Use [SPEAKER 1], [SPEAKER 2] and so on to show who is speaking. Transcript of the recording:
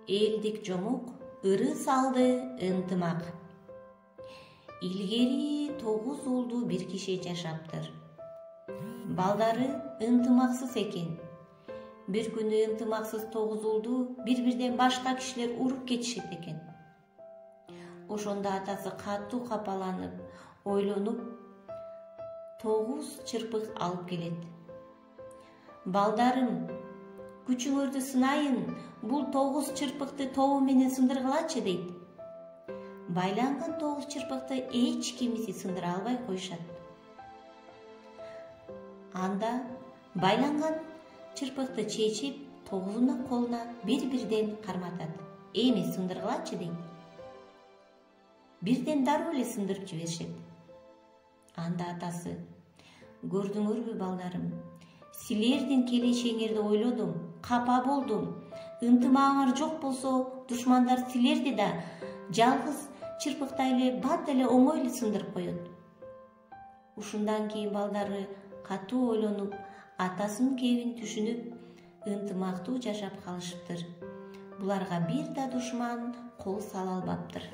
[SPEAKER 1] элдик жомок, ыры салды ынтымак. Илгери 9 уулду бир киши жашаптыр. Балдары ынтымаксыз экен. Бир күнү ынтымаксыз 9 уулду бири-бирден башка кишилер уруп кетишет экен. Ошондо атасы катуу капаланып, ойлонуп 9 чырпык алып келет. Балдарым, күчүңөрдү сынайын, бул 9 чырпыкты тобу менен сындыргылачы дейт. Байланган 9 чырпыкты эч кимиси сындыра албай коюшат. Анда байланган чырпыкты чечип, 9-уна колуна бири-бирден карматат. Эми сындыргылачы дейт. Бирден дароо эле сындырып жиберишет. Анда атасы: көрдүңөрбү балдарым, силердин келечегиңерди ойлодум, капа болдум. Ынтымагыңар жок болсо, душмандар силерди да жалгыз чырпыктай эле бат эле оңой эле сындырып коет. Ушундан кийин балдары катуу ойлонуп, атасынын кебин түшүнүп, ынтымактуу жашап калышыптыр. Буларга бир да душман кол сала албаптыр.